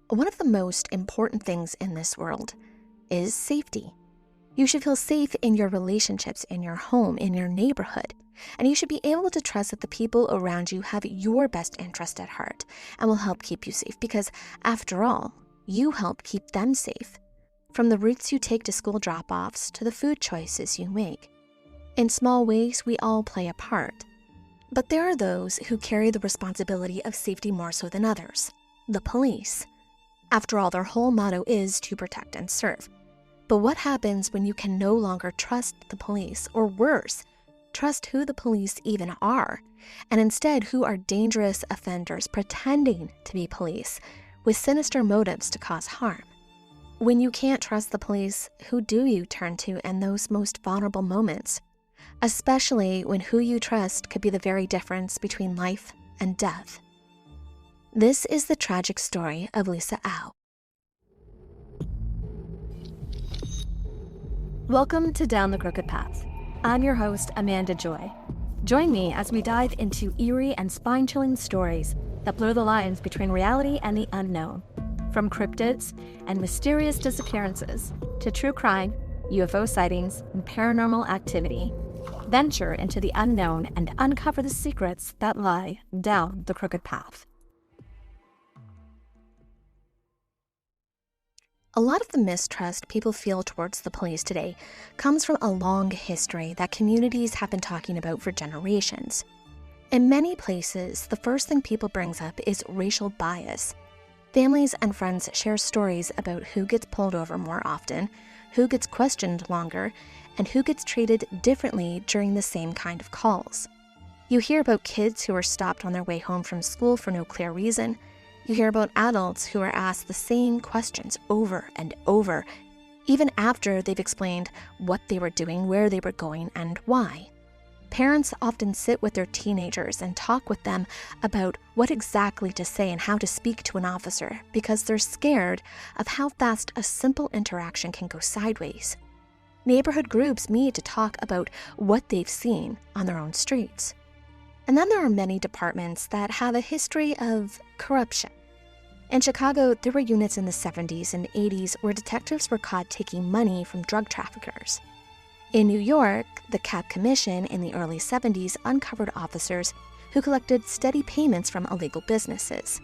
One of the most important things in this world is safety. You should feel safe in your relationships, in your home, in your neighborhood. And you should be able to trust that the people around you have your best interest at heart and will help keep you safe because, after all, you help keep them safe. From the routes you take to school drop-offs to the food choices you make. In small ways, we all play a part. But there are those who carry the responsibility of safety more so than others, the police. After all, their whole motto is to protect and serve. But what happens when you can no longer trust the police, or worse, trust who the police even are, and instead who are dangerous offenders pretending to be police with sinister motives to cause harm? When you can't trust the police, who do you turn to in those most vulnerable moments? Especially when who you trust could be the very difference between life and death. This is the tragic story of Lisa Au. Welcome to Down the Crooked Path. I'm your host, Amanda Joy. Join me as we dive into eerie and spine-chilling stories that blur the lines between reality and the unknown. From cryptids and mysterious disappearances to true crime, UFO sightings, and paranormal activity. Venture into the unknown and uncover the secrets that lie down the crooked path. A lot of the mistrust people feel towards the police today comes from a long history that communities have been talking about for generations. In many places, the first thing people brings up is racial bias. Families and friends share stories about who gets pulled over more often, who gets questioned longer, and who gets treated differently during the same kind of calls. You hear about kids who are stopped on their way home from school for no clear reason. You hear about adults who are asked the same questions over and over, even after they've explained what they were doing, where they were going, and why. Parents often sit with their teenagers and talk with them about what exactly to say and how to speak to an officer because they're scared of how fast a simple interaction can go sideways. Neighborhood groups meet to talk about what they've seen on their own streets. And then there are many departments that have a history of corruption. In Chicago, there were units in the 70s and 80s where detectives were caught taking money from drug traffickers. In New York, the Cab Commission in the early 70s uncovered officers who collected steady payments from illegal businesses.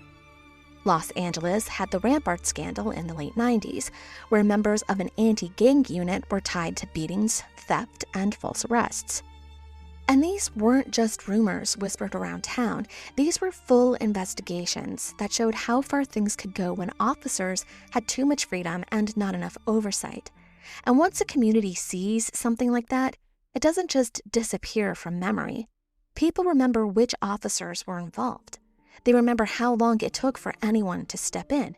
Los Angeles had the Rampart scandal in the late 90s, where members of an anti-gang unit were tied to beatings, theft, and false arrests. And these weren't just rumors whispered around town. These were full investigations that showed how far things could go when officers had too much freedom and not enough oversight. And once a community sees something like that, it doesn't just disappear from memory. People remember which officers were involved. They remember how long it took for anyone to step in.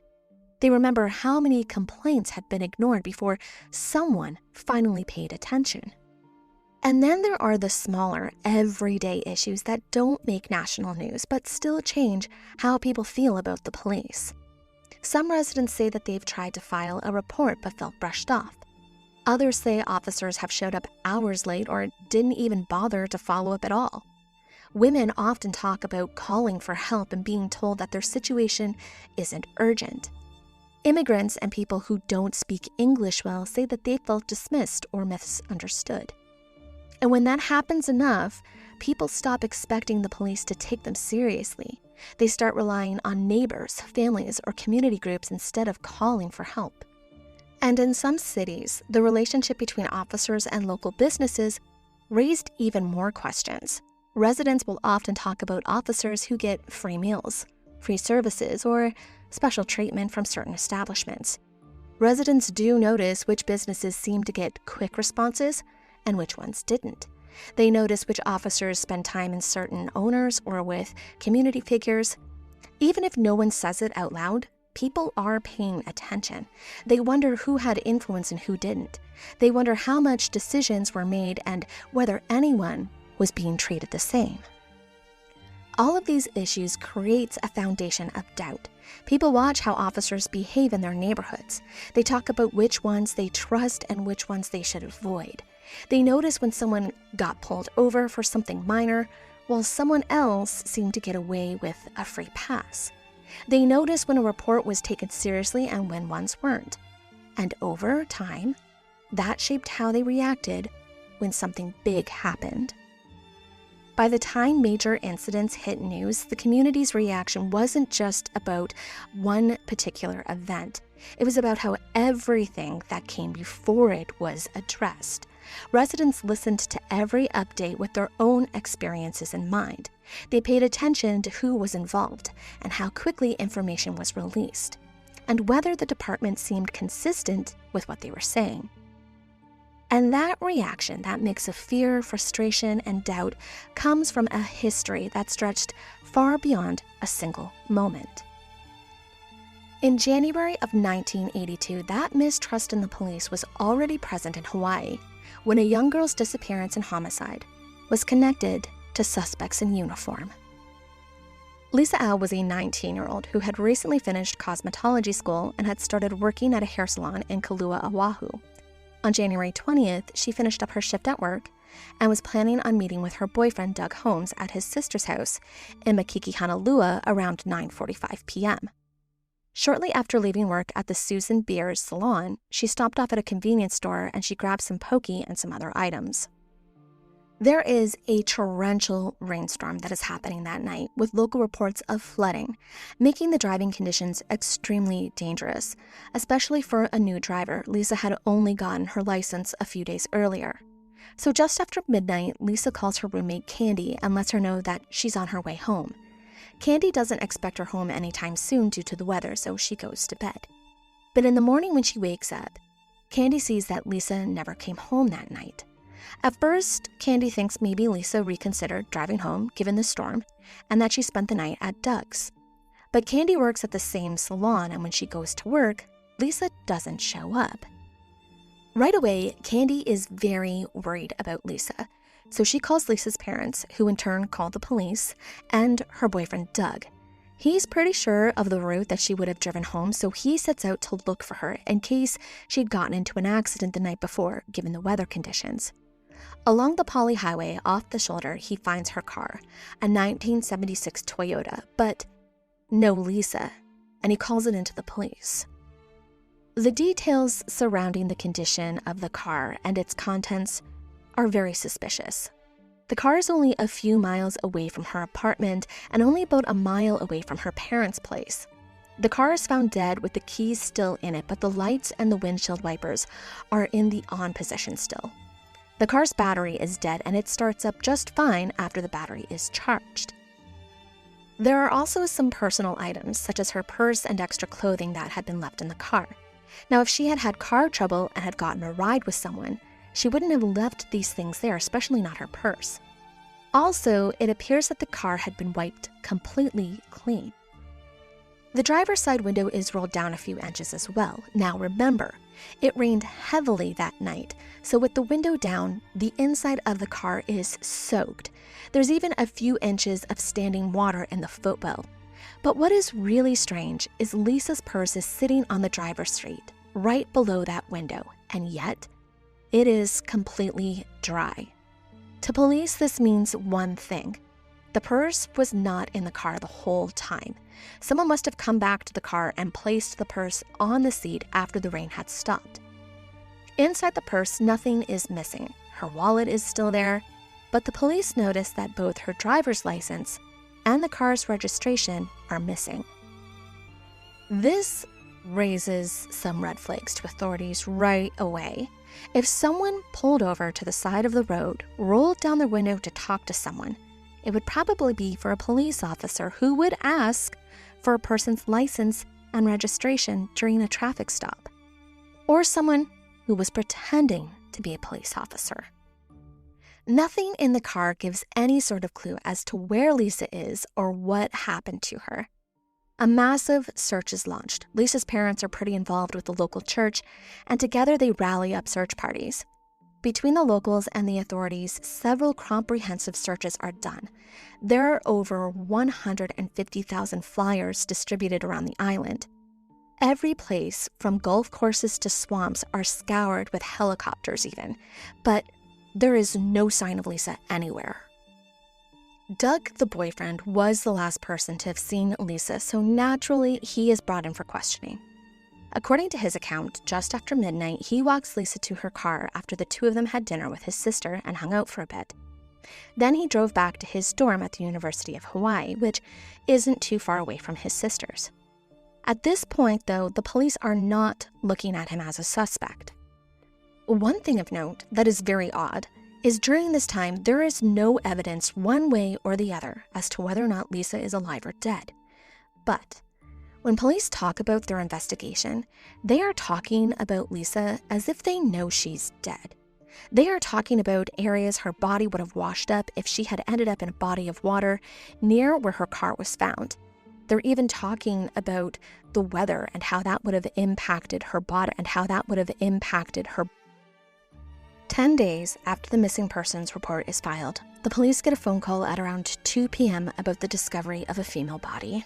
They remember how many complaints had been ignored before someone finally paid attention. And then there are the smaller, everyday issues that don't make national news but still change how people feel about the police. Some residents say that they've tried to file a report but felt brushed off. Others say officers have showed up hours late or didn't even bother to follow up at all. Women often talk about calling for help and being told that their situation isn't urgent. Immigrants and people who don't speak English well say that they felt dismissed or misunderstood. And when that happens enough, people stop expecting the police to take them seriously. They start relying on neighbors, families, or community groups instead of calling for help. And in some cities, the relationship between officers and local businesses raised even more questions. Residents will often talk about officers who get free meals, free services, or special treatment from certain establishments. Residents do notice which businesses seem to get quick responses and which ones didn't. They notice which officers spend time in certain owners or with community figures. Even if no one says it out loud, people are paying attention. They wonder who had influence and who didn't. They wonder how much decisions were made and whether anyone was being treated the same. All of these issues creates a foundation of doubt. People watch how officers behave in their neighborhoods. They talk about which ones they trust and which ones they should avoid. They notice when someone got pulled over for something minor, while someone else seemed to get away with a free pass. They noticed when a report was taken seriously and when ones weren't. And over time, that shaped how they reacted when something big happened. By the time major incidents hit news, the community's reaction wasn't just about one particular event. It was about how everything that came before it was addressed. Residents listened to every update with their own experiences in mind. They paid attention to who was involved and how quickly information was released, and whether the department seemed consistent with what they were saying. And that reaction, that mix of fear, frustration, and doubt, comes from a history that stretched far beyond a single moment. In January of 1982, that mistrust in the police was already present in Hawaii when a young girl's disappearance and homicide was connected to suspects in uniform. Lisa Au was a 19-year-old who had recently finished cosmetology school and had started working at a hair salon in Kailua, Oahu. On January 20th, she finished up her shift at work and was planning on meeting with her boyfriend, Doug Holmes, at his sister's house in Makiki, Honolulu around 9:45 p.m. Shortly after leaving work at the Susan Beers salon, she stopped off at a convenience store and she grabbed some poke and some other items. There is a torrential rainstorm that is happening that night, with local reports of flooding, making the driving conditions extremely dangerous, especially for a new driver. Lisa had only gotten her license a few days earlier. So just after midnight, Lisa calls her roommate Candy and lets her know that she's on her way home. Candy doesn't expect her home anytime soon due to the weather, so she goes to bed. But in the morning when she wakes up, Candy sees that Lisa never came home that night. At first, Candy thinks maybe Lisa reconsidered driving home given the storm and that she spent the night at Doug's. But Candy works at the same salon, and when she goes to work, Lisa doesn't show up. Right away, Candy is very worried about Lisa, so she calls Lisa's parents, who in turn call the police, and her boyfriend Doug. He's pretty sure of the route that she would have driven home, so he sets out to look for her in case she'd gotten into an accident the night before, given the weather conditions. Along the Poly Highway off the shoulder, he finds her car, a 1976 Toyota, but no Lisa, and he calls it into the police. The details surrounding the condition of the car and its contents are very suspicious. The car is only a few miles away from her apartment and only about a mile away from her parents' place. The car is found dead with the keys still in it, but the lights and the windshield wipers are in the on position still. The car's battery is dead and it starts up just fine after the battery is charged. There are also some personal items, such as her purse and extra clothing that had been left in the car. Now, if she had had car trouble and had gotten a ride with someone, she wouldn't have left these things there, especially not her purse. Also, it appears that the car had been wiped completely clean. The driver's side window is rolled down a few inches as well. Now remember, it rained heavily that night, so with the window down, the inside of the car is soaked. There's even a few inches of standing water in the footwell. But what is really strange is Lisa's purse is sitting on the driver's seat, right below that window, and yet it is completely dry. To police, this means one thing. The purse was not in the car the whole time. Someone must have come back to the car and placed the purse on the seat after the rain had stopped. Inside the purse, nothing is missing. Her wallet is still there, but the police notice that both her driver's license and the car's registration are missing. This raises some red flags to authorities right away. If someone pulled over to the side of the road, rolled down their window to talk to someone, it would probably be for a police officer who would ask for a person's license and registration during a traffic stop, or someone who was pretending to be a police officer. Nothing in the car gives any sort of clue as to where Lisa is or what happened to her. A massive search is launched. Lisa's parents are pretty involved with the local church, and together they rally up search parties. Between the locals and the authorities, several comprehensive searches are done. There are over 150,000 flyers distributed around the island. Every place, from golf courses to swamps, are scoured with helicopters even, but there is no sign of Lisa anywhere. Doug, the boyfriend, was the last person to have seen Lisa, so naturally he is brought in for questioning. According to his account, just after midnight, he walks Lisa to her car after the two of them had dinner with his sister and hung out for a bit. Then he drove back to his dorm at the University of Hawaii, which isn't too far away from his sister's. At this point, though, the police are not looking at him as a suspect. One thing of note that is very odd is during this time, there is no evidence one way or the other as to whether or not Lisa is alive or dead. But when police talk about their investigation, they are talking about Lisa as if they know she's dead. They are talking about areas her body would have washed up if she had ended up in a body of water near where her car was found. They're even talking about the weather and how that would have impacted her body and how that would have impacted her. 10 days after the missing persons report is filed, the police get a phone call at around 2 p.m. about the discovery of a female body.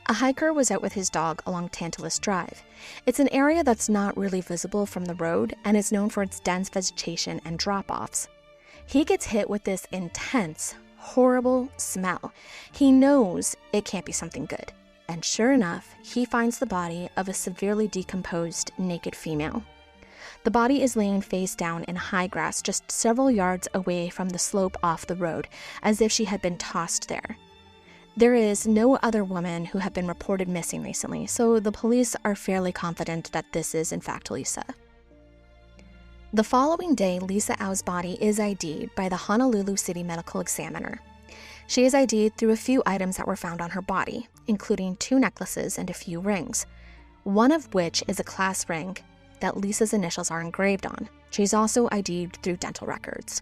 A hiker was out with his dog along Tantalus Drive. It's an area that's not really visible from the road and is known for its dense vegetation and drop-offs. He gets hit with this intense, horrible smell. He knows it can't be something good. And sure enough, he finds the body of a severely decomposed, naked female. The body is laying face down in high grass just several yards away from the slope off the road, as if she had been tossed there. There is no other woman who have been reported missing recently, so the police are fairly confident that this is in fact Lisa. The following day, Lisa Au's body is ID'd by the Honolulu City Medical Examiner. She is ID'd through a few items that were found on her body, including 2 necklaces and a few rings, one of which is a class ring that Lisa's initials are engraved on. She's also ID'd through dental records.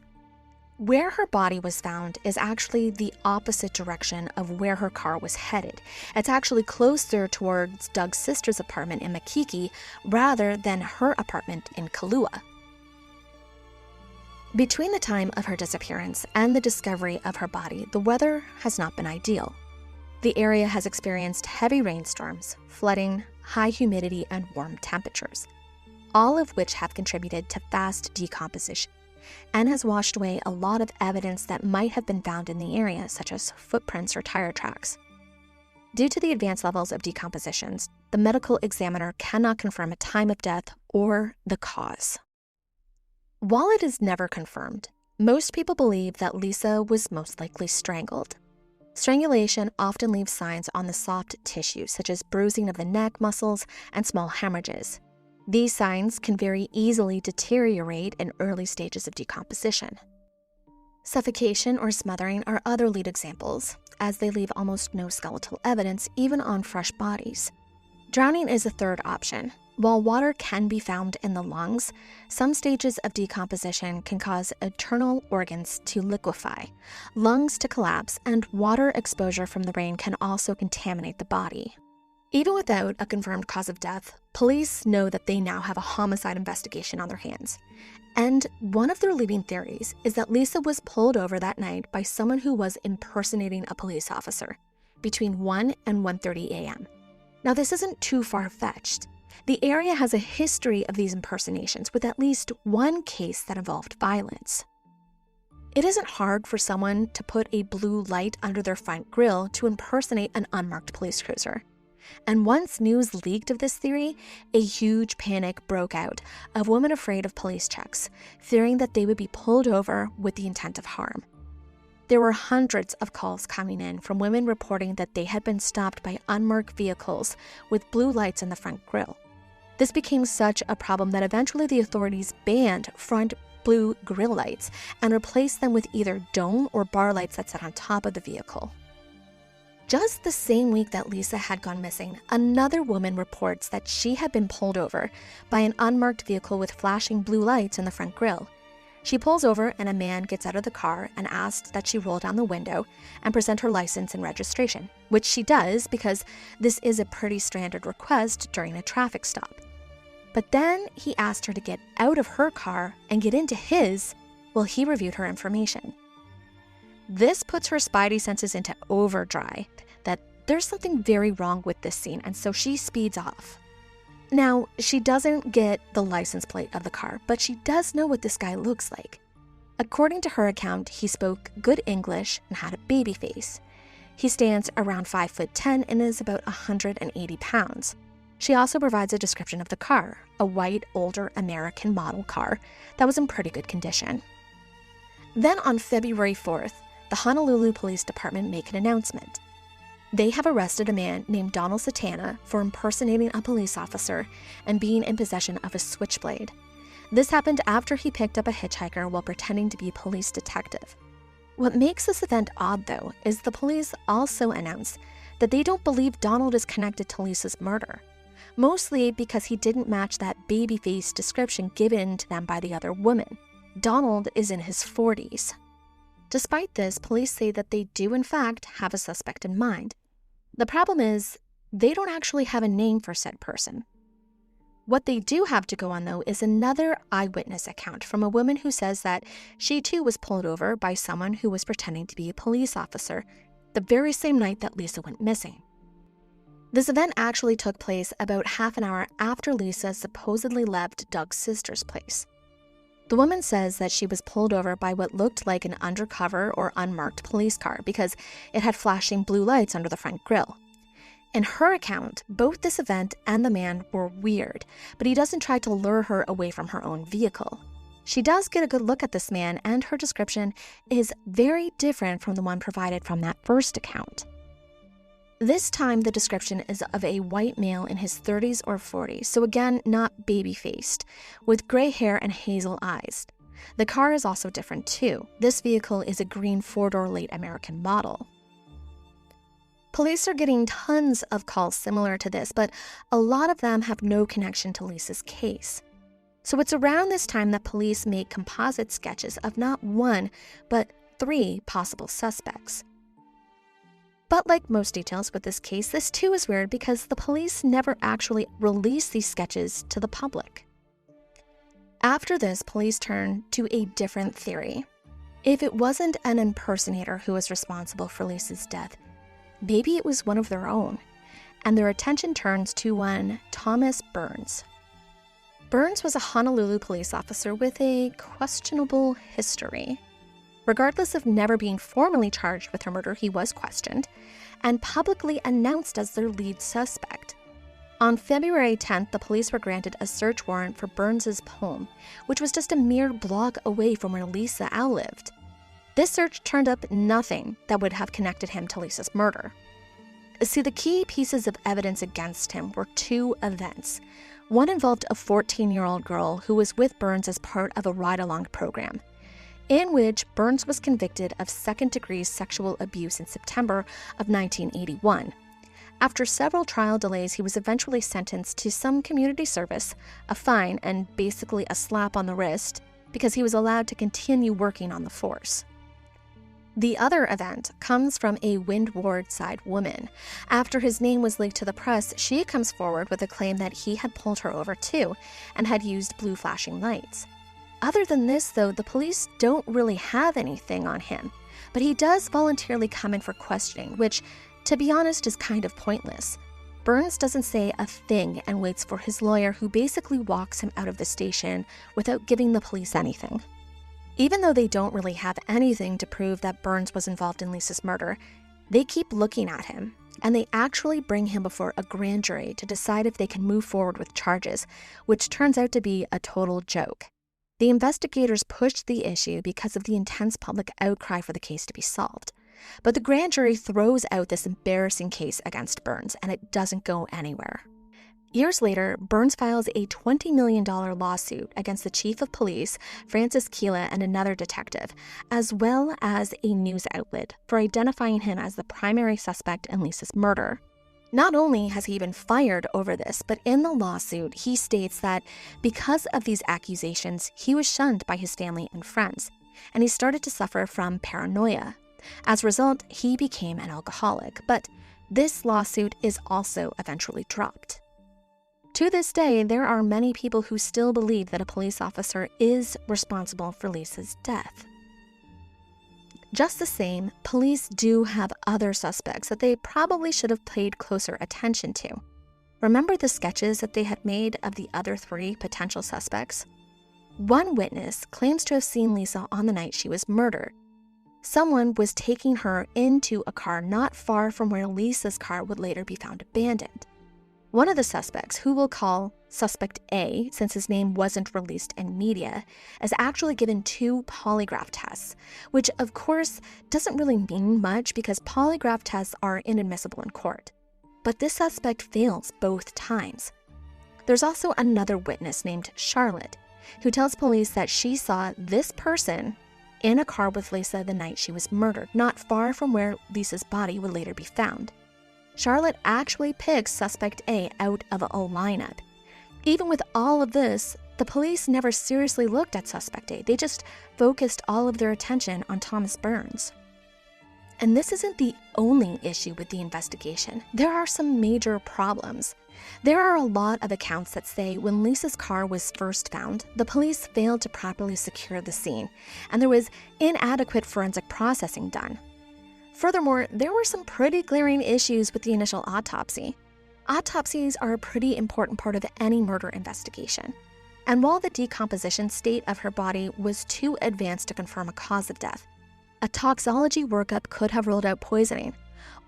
Where her body was found is actually the opposite direction of where her car was headed. It's actually closer towards Doug's sister's apartment in Makiki rather than her apartment in Kailua. Between the time of her disappearance and the discovery of her body, the weather has not been ideal. The area has experienced heavy rainstorms, flooding, high humidity, and warm temperatures, all of which have contributed to fast decomposition and has washed away a lot of evidence that might have been found in the area, such as footprints or tire tracks. Due to the advanced levels of decompositions, the medical examiner cannot confirm a time of death or the cause. While it is never confirmed, most people believe that Lisa was most likely strangled. Strangulation often leaves signs on the soft tissue, such as bruising of the neck muscles and small hemorrhages. These signs can very easily deteriorate in early stages of decomposition. Suffocation or smothering are other lead examples, as they leave almost no skeletal evidence even on fresh bodies. Drowning is a third option. While water can be found in the lungs, some stages of decomposition can cause internal organs to liquefy, lungs to collapse, and water exposure from the rain can also contaminate the body. Even without a confirmed cause of death, police know that they now have a homicide investigation on their hands. And one of their leading theories is that Lisa was pulled over that night by someone who was impersonating a police officer between 1 and 1:30 a.m. Now, this isn't too far-fetched. The area has a history of these impersonations, with at least one case that involved violence. It isn't hard for someone to put a blue light under their front grille to impersonate an unmarked police cruiser. And once news leaked of this theory, a huge panic broke out of women afraid of police checks, fearing that they would be pulled over with the intent of harm. There were hundreds of calls coming in from women reporting that they had been stopped by unmarked vehicles with blue lights in the front grille. This became such a problem that eventually the authorities banned front blue grille lights and replaced them with either dome or bar lights that sat on top of the vehicle. Just the same week that Lisa had gone missing, another woman reports that she had been pulled over by an unmarked vehicle with flashing blue lights in the front grille. She pulls over and a man gets out of the car and asks that she roll down the window and present her license and registration, which she does because this is a pretty standard request during a traffic stop. But then he asked her to get out of her car and get into his while he reviewed her information. This puts her spidey senses into overdrive, that there's something very wrong with this scene, and so she speeds off. Now, she doesn't get the license plate of the car, but she does know what this guy looks like. According to her account, he spoke good English and had a baby face. He stands around 5'10" and is about 180 pounds. She also provides a description of the car, a white, older American model car that was in pretty good condition. Then on February 4th, the Honolulu Police Department make an announcement. They have arrested a man named Donald Satana for impersonating a police officer and being in possession of a switchblade. This happened after he picked up a hitchhiker while pretending to be a police detective. What makes this event odd, though, is the police also announced that they don't believe Donald is connected to Lisa's murder, mostly because he didn't match that baby-face description given to them by the other woman. Donald is in his 40s. Despite this, police say that they do in fact have a suspect in mind. The problem is, they don't actually have a name for said person. What they do have to go on, though, is another eyewitness account from a woman who says that she too was pulled over by someone who was pretending to be a police officer the very same night that Lisa went missing. This event actually took place about half an hour after Lisa supposedly left Doug's sister's place. The woman says that she was pulled over by what looked like an undercover or unmarked police car because it had flashing blue lights under the front grille. In her account, both this event and the man were weird, but he doesn't try to lure her away from her own vehicle. She does get a good look at this man, and her description is very different from the one provided from that first account. This time, the description is of a white male in his 30s or 40s, so again, not baby-faced, with gray hair and hazel eyes. The car is also different too. This vehicle is a green four-door late American model. Police are getting tons of calls similar to this, but a lot of them have no connection to Lisa's case. So it's around this time that police make composite sketches of not one, but 3 possible suspects. But like most details with this case, this too is weird because the police never actually released these sketches to the public. After this, police turn to a different theory. If it wasn't an impersonator who was responsible for Lisa's death, maybe it was one of their own, and their attention turns to one Thomas Burns. Burns was a Honolulu police officer with a questionable history. Regardless of never being formally charged with her murder, he was questioned and publicly announced as their lead suspect. On February 10th, the police were granted a search warrant for Burns's home, which was just a mere block away from where Lisa Al lived. This search turned up nothing that would have connected him to Lisa's murder. See, the key pieces of evidence against him were 2 events. One involved a 14-year-old girl who was with Burns as part of a ride-along program, in which Burns was convicted of second-degree sexual abuse in September of 1981. After several trial delays, he was eventually sentenced to some community service, a fine, and basically a slap on the wrist because he was allowed to continue working on the force. The other event comes from a Windward side woman. After his name was leaked to the press, she comes forward with a claim that he had pulled her over too and had used blue flashing lights. Other than this, though, the police don't really have anything on him, but he does voluntarily come in for questioning, which, to be honest, is kind of pointless. Burns doesn't say a thing and waits for his lawyer, who basically walks him out of the station without giving the police anything. Even though they don't really have anything to prove that Burns was involved in Lisa's murder, they keep looking at him, and they actually bring him before a grand jury to decide if they can move forward with charges, which turns out to be a total joke. The investigators pushed the issue because of the intense public outcry for the case to be solved. But the grand jury throws out this embarrassing case against Burns, and it doesn't go anywhere. Years later, Burns files a $20 million lawsuit against the chief of police, Francis Keela, and another detective, as well as a news outlet, for identifying him as the primary suspect in Lisa's murder. Not only has he been fired over this, but in the lawsuit, he states that because of these accusations, he was shunned by his family and friends, and he started to suffer from paranoia. As a result, he became an alcoholic, but this lawsuit is also eventually dropped. To this day, there are many people who still believe that a police officer is responsible for Lisa's death. Just the same, police do have other suspects that they probably should have paid closer attention to. Remember the sketches that they had made of the other 3 potential suspects? One witness claims to have seen Lisa on the night she was murdered. Someone was taking her into a car not far from where Lisa's car would later be found abandoned. One of the suspects, who we'll call Suspect A, since his name wasn't released in media, is actually given 2 polygraph tests, which of course doesn't really mean much because polygraph tests are inadmissible in court. But this suspect fails both times. There's also another witness named Charlotte, who tells police that she saw this person in a car with Lisa the night she was murdered, not far from where Lisa's body would later be found. Charlotte actually picks Suspect A out of a lineup. Even with all of this, the police never seriously looked at Suspect A. They just focused all of their attention on Thomas Burns. And this isn't the only issue with the investigation. There are some major problems. There are a lot of accounts that say when Lisa's car was first found, the police failed to properly secure the scene, and there was inadequate forensic processing done. Furthermore, there were some pretty glaring issues with the initial autopsy. Autopsies are a pretty important part of any murder investigation. And while the decomposition state of her body was too advanced to confirm a cause of death, a toxology workup could have ruled out poisoning,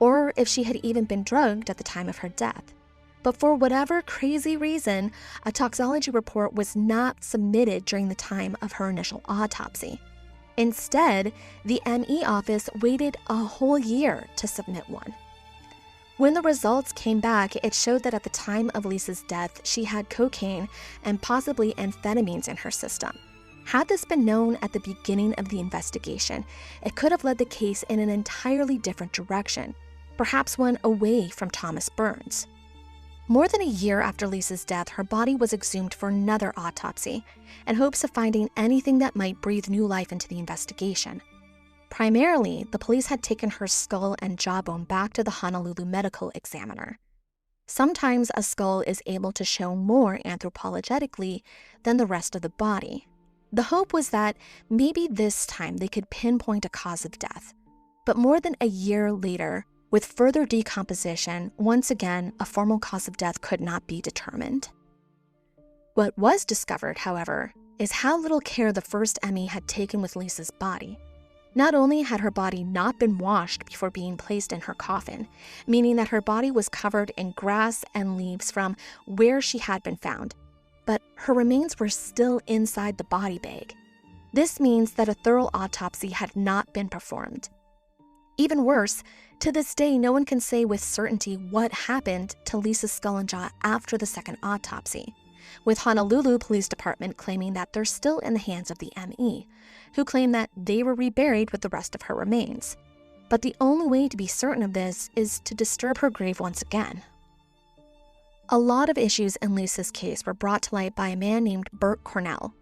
or if she had even been drugged at the time of her death. But for whatever crazy reason, a toxology report was not submitted during the time of her initial autopsy. Instead, the ME office waited a whole year to submit one. When the results came back, it showed that at the time of Lisa's death, she had cocaine and possibly amphetamines in her system. Had this been known at the beginning of the investigation, it could have led the case in an entirely different direction, perhaps one away from Thomas Burns. More than a year after Lisa's death, her body was exhumed for another autopsy, in hopes of finding anything that might breathe new life into the investigation. Primarily, the police had taken her skull and jawbone back to the Honolulu Medical Examiner. Sometimes a skull is able to show more anthropologically than the rest of the body. The hope was that maybe this time they could pinpoint a cause of death. But more than a year later, with further decomposition, once again, a formal cause of death could not be determined. What was discovered, however, is how little care the first ME had taken with Lisa's body. Not only had her body not been washed before being placed in her coffin, meaning that her body was covered in grass and leaves from where she had been found, but her remains were still inside the body bag. This means that a thorough autopsy had not been performed. Even worse, to this day, no one can say with certainty what happened to Lisa's skull and jaw after the second autopsy, with Honolulu Police Department claiming that they're still in the hands of the ME, who claim that they were reburied with the rest of her remains. But the only way to be certain of this is to disturb her grave once again. A lot of issues in Lisa's case were brought to light by a man named Bert Cornell.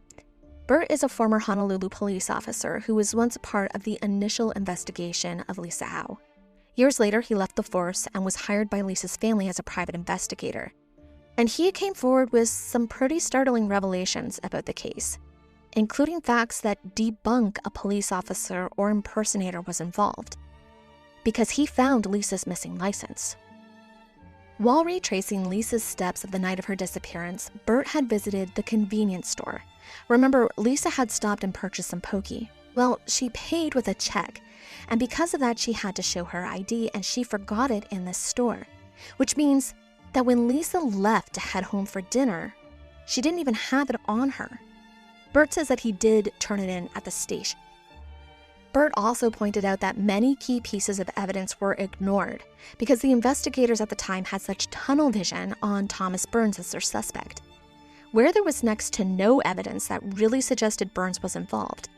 Bert is a former Honolulu police officer who was once a part of the initial investigation of Lisa Howe. Years later, he left the force and was hired by Lisa's family as a private investigator. And he came forward with some pretty startling revelations about the case, including facts that debunk a police officer or impersonator was involved, because he found Lisa's missing license. While retracing Lisa's steps of the night of her disappearance, Bert had visited the convenience store. Remember, Lisa had stopped and purchased some poke. Well, she paid with a check, and because of that, she had to show her ID, and she forgot it in the store, which means that when Lisa left to head home for dinner, she didn't even have it on her. Bert says that he did turn it in at the station. Bert also pointed out that many key pieces of evidence were ignored because the investigators at the time had such tunnel vision on Thomas Burns as their suspect. Where there was next to no evidence that really suggested Burns was involved,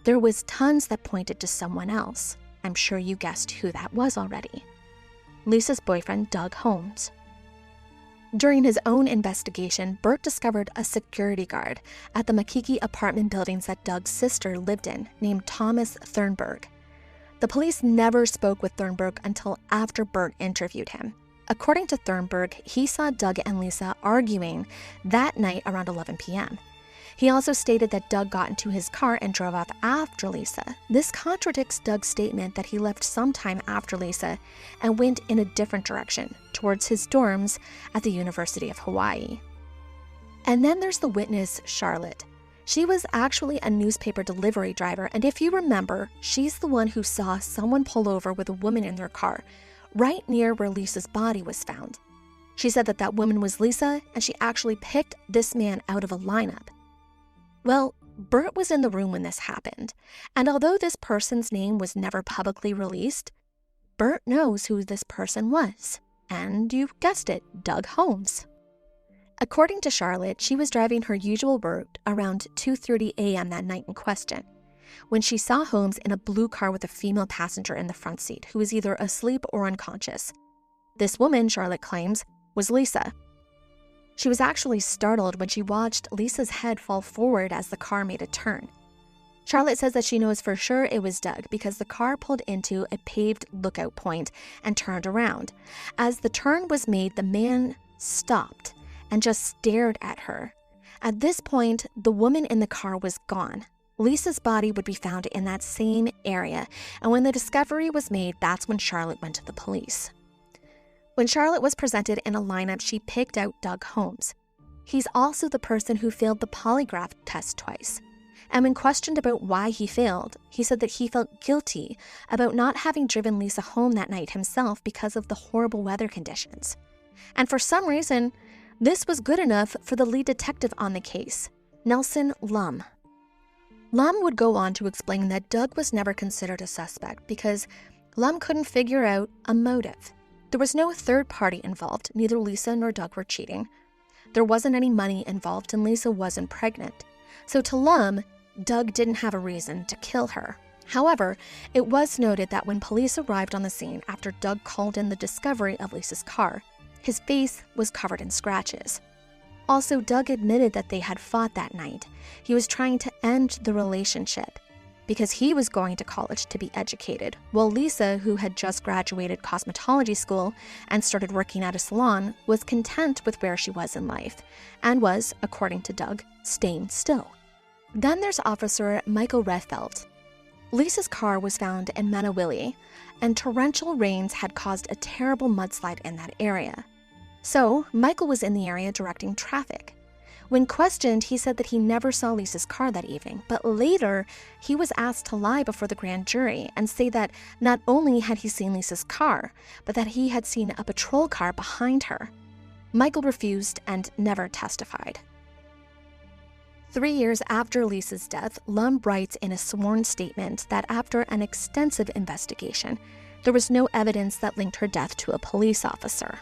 there was tons that pointed to someone else. I'm sure you guessed who that was already. Lisa's boyfriend, Doug Holmes. During his own investigation, Bert discovered a security guard at the Makiki apartment buildings that Doug's sister lived in, named Thomas Thurnberg. The police never spoke with Thurnberg until after Bert interviewed him. According to Thurnberg, he saw Doug and Lisa arguing that night around 11 p.m. He also stated that Doug got into his car and drove off after Lisa. This contradicts Doug's statement that he left sometime after Lisa and went in a different direction, towards his dorms at the University of Hawaii. And then there's the witness, Charlotte. She was actually a newspaper delivery driver, and if you remember, she's the one who saw someone pull over with a woman in their car, right near where Lisa's body was found. She said that woman was Lisa, and she actually picked this man out of a lineup. Well, Bert was in the room when this happened, and although this person's name was never publicly released, Bert knows who this person was, and you guessed it, Doug Holmes. According to Charlotte, she was driving her usual route around 2:30 a.m. that night in question, when she saw Holmes in a blue car with a female passenger in the front seat who was either asleep or unconscious. This woman, Charlotte claims, was Lisa. She was actually startled when she watched Lisa's head fall forward as the car made a turn. Charlotte says that she knows for sure it was Doug because the car pulled into a paved lookout point and turned around. As the turn was made, the man stopped and just stared at her. At this point, the woman in the car was gone. Lisa's body would be found in that same area, and when the discovery was made, that's when Charlotte went to the police. When Charlotte was presented in a lineup, she picked out Doug Holmes. He's also the person who failed the polygraph test twice. And when questioned about why he failed, he said that he felt guilty about not having driven Lisa home that night himself because of the horrible weather conditions. And for some reason, this was good enough for the lead detective on the case, Nelson Lum. Lum would go on to explain that Doug was never considered a suspect because Lum couldn't figure out a motive. There was no third party involved, neither Lisa nor Doug were cheating. There wasn't any money involved and Lisa wasn't pregnant. So to Lum, Doug didn't have a reason to kill her. However, it was noted that when police arrived on the scene after Doug called in the discovery of Lisa's car, his face was covered in scratches. Also, Doug admitted that they had fought that night. He was trying to end the relationship because he was going to college to be educated, while Lisa, who had just graduated cosmetology school and started working at a salon, was content with where she was in life and was, according to Doug, staying still. Then there's Officer Michael Reshaped. Lisa's car was found in Manawili, and torrential rains had caused a terrible mudslide in that area. So, Michael was in the area directing traffic. When questioned, he said that he never saw Lisa's car that evening, but later, he was asked to lie before the grand jury and say that not only had he seen Lisa's car, but that he had seen a patrol car behind her. Michael refused and never testified. 3 years after Lisa's death, Lum writes in a sworn statement that after an extensive investigation, there was no evidence that linked her death to a police officer.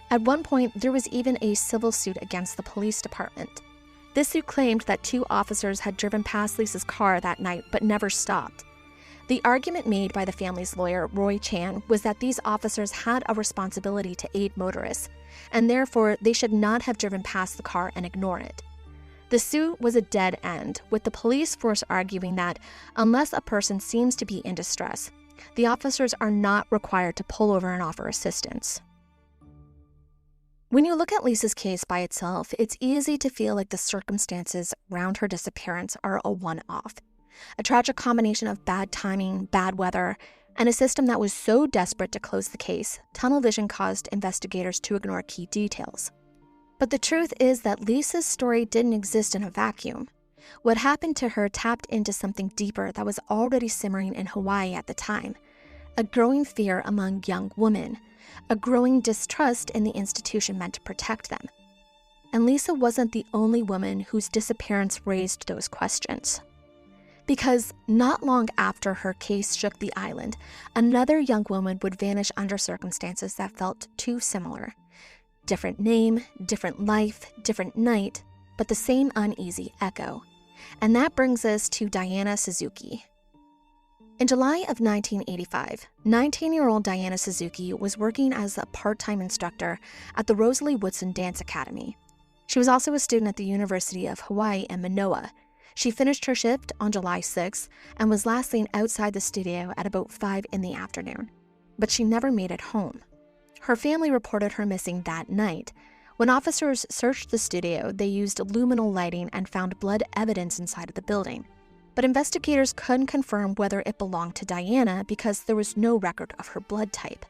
At one point, there was even a civil suit against the police department. This suit claimed that 2 officers had driven past Lisa's car that night but never stopped. The argument made by the family's lawyer, Roy Chan, was that these officers had a responsibility to aid motorists, and therefore they should not have driven past the car and ignore it. The suit was a dead end, with the police force arguing that unless a person seems to be in distress, the officers are not required to pull over and offer assistance. When you look at Lisa's case by itself, it's easy to feel like the circumstances around her disappearance are a one-off. A tragic combination of bad timing, bad weather, and a system that was so desperate to close the case, tunnel vision caused investigators to ignore key details. But the truth is that Lisa's story didn't exist in a vacuum. What happened to her tapped into something deeper that was already simmering in Hawaii at the time. A growing fear among young women, a growing distrust in the institution meant to protect them. And Lisa wasn't the only woman whose disappearance raised those questions. Because not long after her case shook the island, another young woman would vanish under circumstances that felt too similar. Different name, different life, different night, but the same uneasy echo. And that brings us to Diana Suzuki. In July of 1985, 19-year-old Diana Suzuki was working as a part-time instructor at the Rosalie Woodson Dance Academy. She was also a student at the University of Hawaii in Manoa. She finished her shift on July 6th and was last seen outside the studio at about 5 in the afternoon. But she never made it home. Her family reported her missing that night. When officers searched the studio, they used luminol lighting and found blood evidence inside of the building. But investigators couldn't confirm whether it belonged to Diana because there was no record of her blood type.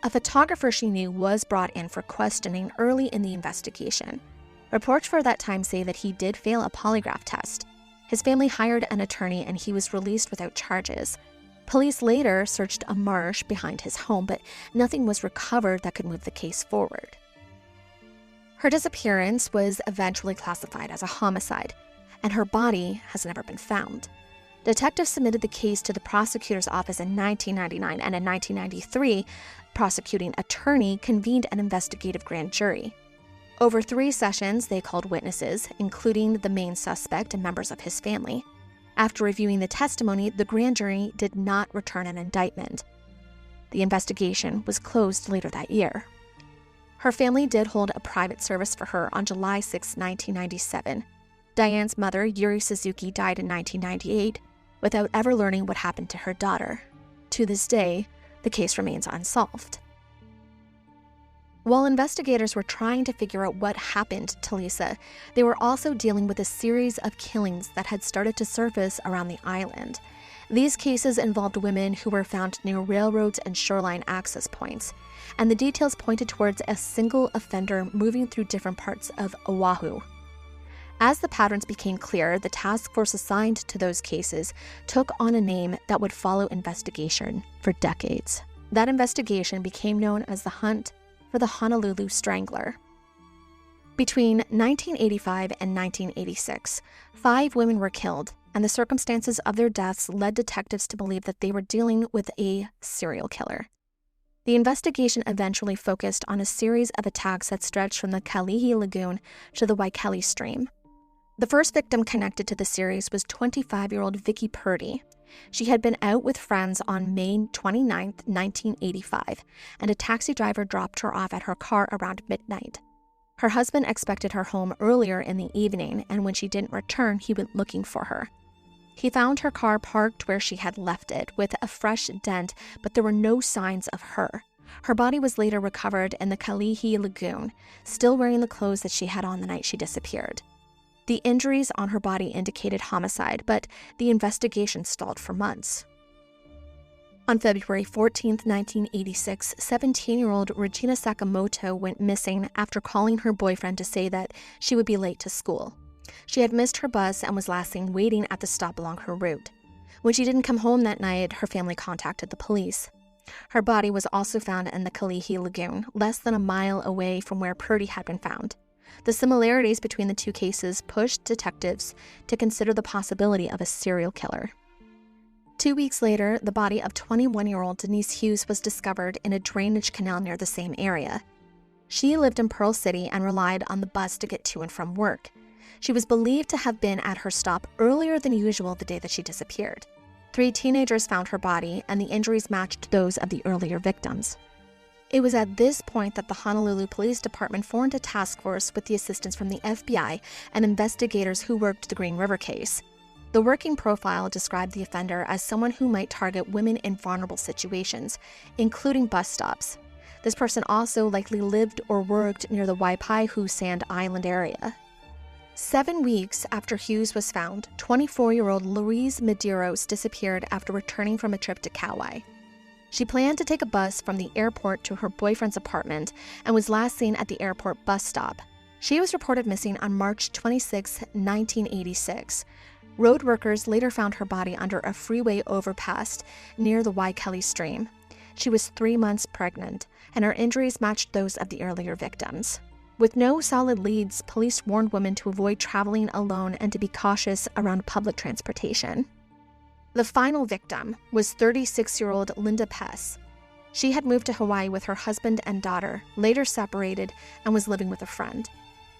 A photographer she knew was brought in for questioning early in the investigation. Reports for that time say that he did fail a polygraph test. His family hired an attorney and he was released without charges. Police later searched a marsh behind his home, but nothing was recovered that could move the case forward. Her disappearance was eventually classified as a homicide, and her body has never been found. Detectives submitted the case to the prosecutor's office in 1999, and in 1993, prosecuting attorney convened an investigative grand jury. Over 3 sessions, they called witnesses, including the main suspect and members of his family. After reviewing the testimony, the grand jury did not return an indictment. The investigation was closed later that year. Her family did hold a private service for her on July 6, 1997. Diane's mother, Yuri Suzuki, died in 1998 without ever learning what happened to her daughter. To this day, the case remains unsolved. While investigators were trying to figure out what happened to Lisa, they were also dealing with a series of killings that had started to surface around the island. These cases involved women who were found near railroads and shoreline access points, and the details pointed towards a single offender moving through different parts of Oahu. As the patterns became clear, the task force assigned to those cases took on a name that would follow investigation for decades. That investigation became known as the Hunt for the Honolulu Strangler. Between 1985 and 1986, 5 women were killed, and the circumstances of their deaths led detectives to believe that they were dealing with a serial killer. The investigation eventually focused on a series of attacks that stretched from the Kalihi Lagoon to the Waikele Stream. The first victim connected to the series was 25-year-old Vicky Purdy. She had been out with friends on May 29, 1985, and a taxi driver dropped her off at her car around midnight. Her husband expected her home earlier in the evening, and when she didn't return, he went looking for her. He found her car parked where she had left it, with a fresh dent, but there were no signs of her. Her body was later recovered in the Kalihi Lagoon, still wearing the clothes that she had on the night she disappeared. The injuries on her body indicated homicide, but the investigation stalled for months. On February 14, 1986, 17-year-old Regina Sakamoto went missing after calling her boyfriend to say that she would be late to school. She had missed her bus and was last seen waiting at the stop along her route. When she didn't come home that night, her family contacted the police. Her body was also found in the Kalihi Lagoon, less than a mile away from where Purdy had been found. The similarities between the 2 cases pushed detectives to consider the possibility of a serial killer. 2 weeks later, the body of 21-year-old Denise Hughes was discovered in a drainage canal near the same area. She lived in Pearl City and relied on the bus to get to and from work. She was believed to have been at her stop earlier than usual the day that she disappeared. 3 teenagers found her body, and the injuries matched those of the earlier victims. It was at this point that the Honolulu Police Department formed a task force with the assistance from the FBI and investigators who worked the Green River case. The working profile described the offender as someone who might target women in vulnerable situations, including bus stops. This person also likely lived or worked near the Waipahu Sand Island area. 7 weeks after Hughes was found, 24-year-old Louise Medeiros disappeared after returning from a trip to Kauai. She planned to take a bus from the airport to her boyfriend's apartment and was last seen at the airport bus stop. She was reported missing on March 26, 1986. Road workers later found her body under a freeway overpass near the Waikele Stream. She was 3 months pregnant, and her injuries matched those of the earlier victims. With no solid leads, police warned women to avoid traveling alone and to be cautious around public transportation. The final victim was 36-year-old Linda Pess. She had moved to Hawaii with her husband and daughter, later separated, and was living with a friend.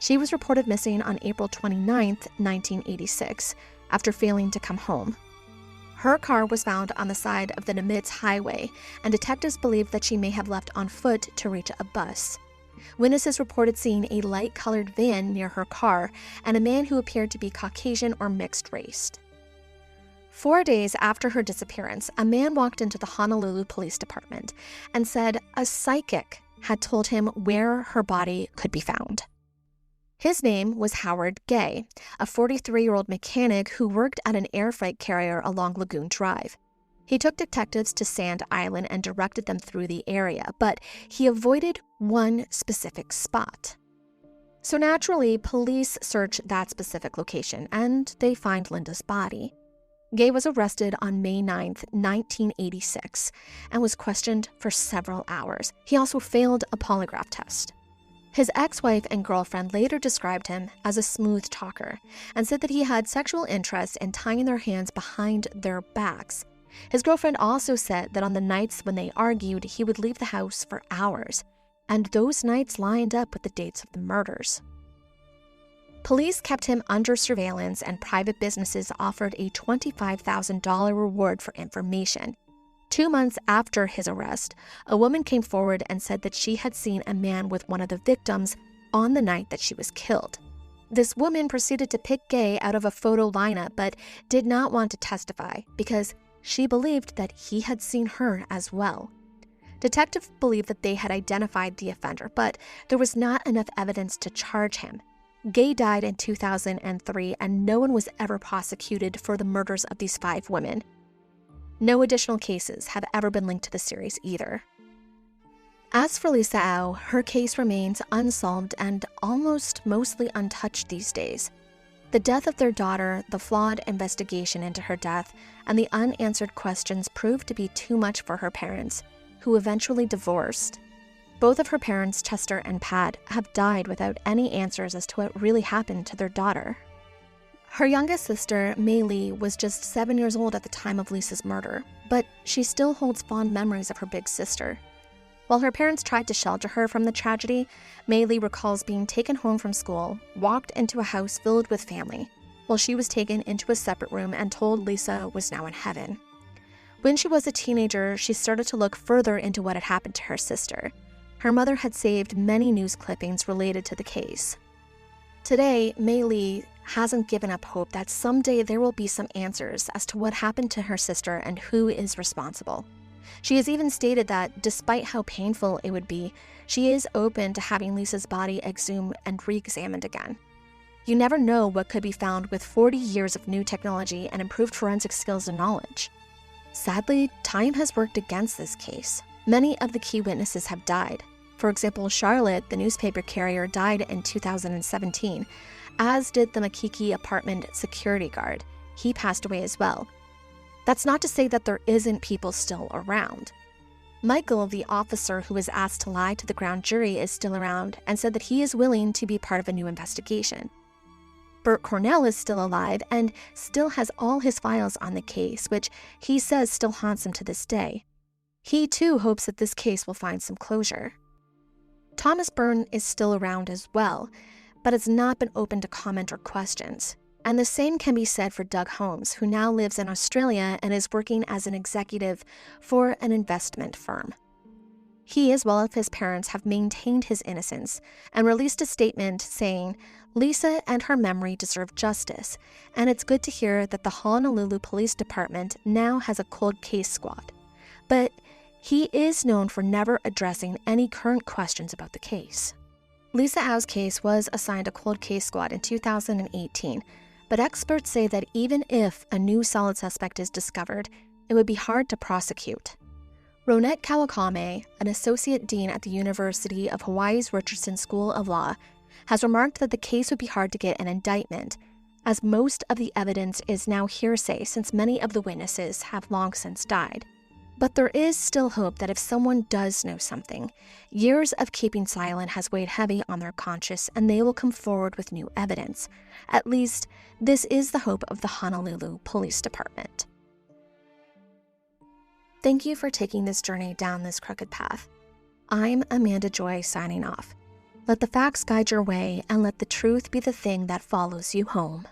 She was reported missing on April 29, 1986, after failing to come home. Her car was found on the side of the Nimitz Highway, and detectives believe that she may have left on foot to reach a bus. Witnesses reported seeing a light-colored van near her car and a man who appeared to be Caucasian or mixed race. 4 days after her disappearance, a man walked into the Honolulu Police Department and said a psychic had told him where her body could be found. His name was Howard Gay, a 43-year-old mechanic who worked at an air freight carrier along Lagoon Drive. He took detectives to Sand Island and directed them through the area, but he avoided one specific spot. So naturally, police search that specific location, and they find Linda's body. Gay was arrested on May 9th, 1986, and was questioned for several hours. He also failed a polygraph test. His ex-wife and girlfriend later described him as a smooth talker and said that he had sexual interest in tying their hands behind their backs. His girlfriend also said that on the nights when they argued, he would leave the house for hours, and those nights lined up with the dates of the murders. Police kept him under surveillance, and private businesses offered a $25,000 reward for information. 2 months after his arrest, a woman came forward and said that she had seen a man with one of the victims on the night that she was killed. This woman proceeded to pick Gay out of a photo lineup, but did not want to testify because she believed that he had seen her as well. Detectives believed that they had identified the offender, but there was not enough evidence to charge him. Gay died in 2003, and no one was ever prosecuted for the murders of these 5 women. No additional cases have ever been linked to the series either. As for Lisa Au, her case remains unsolved and almost mostly untouched these days. The death of their daughter, the flawed investigation into her death, and the unanswered questions proved to be too much for her parents, who eventually divorced. Both of her parents, Chester and Pat, have died without any answers as to what really happened to their daughter. Her youngest sister, Mei Lee, was just 7 years old at the time of Lisa's murder, but she still holds fond memories of her big sister. While her parents tried to shelter her from the tragedy, Mei Lee recalls being taken home from school, walked into a house filled with family, while she was taken into a separate room and told Lisa was now in heaven. When she was a teenager, she started to look further into what had happened to her sister. Her mother had saved many news clippings related to the case. Today, Mei Lee hasn't given up hope that someday there will be some answers as to what happened to her sister and who is responsible. She has even stated that, despite how painful it would be, she is open to having Lisa's body exhumed and re-examined again. You never know what could be found with 40 years of new technology and improved forensic skills and knowledge. Sadly, time has worked against this case. Many of the key witnesses have died. For example, Charlotte, the newspaper carrier, died in 2017, as did the Makiki apartment security guard. He passed away as well. That's not to say that there isn't people still around. Michael, the officer who was asked to lie to the grand jury, is still around and said that he is willing to be part of a new investigation. Burt Cornell is still alive and still has all his files on the case, which he says still haunts him to this day. He too hopes that this case will find some closure. Thomas Byrne is still around as well, but has not been open to comment or questions. And the same can be said for Doug Holmes, who now lives in Australia and is working as an executive for an investment firm. He, as well as his parents, have maintained his innocence and released a statement saying, "Lisa and her memory deserve justice, and it's good to hear that the Honolulu Police Department now has a cold case squad." But he is known for never addressing any current questions about the case. Lisa Au's case was assigned a cold case squad in 2018, but experts say that even if a new solid suspect is discovered, it would be hard to prosecute. Ronette Kawakame, an associate dean at the University of Hawaii's Richardson School of Law, has remarked that the case would be hard to get an indictment, as most of the evidence is now hearsay since many of the witnesses have long since died. But there is still hope that if someone does know something, years of keeping silent has weighed heavy on their conscience and they will come forward with new evidence. At least, this is the hope of the Honolulu Police Department. Thank you for taking this journey down this crooked path. I'm Amanda Joy signing off. Let the facts guide your way and let the truth be the thing that follows you home.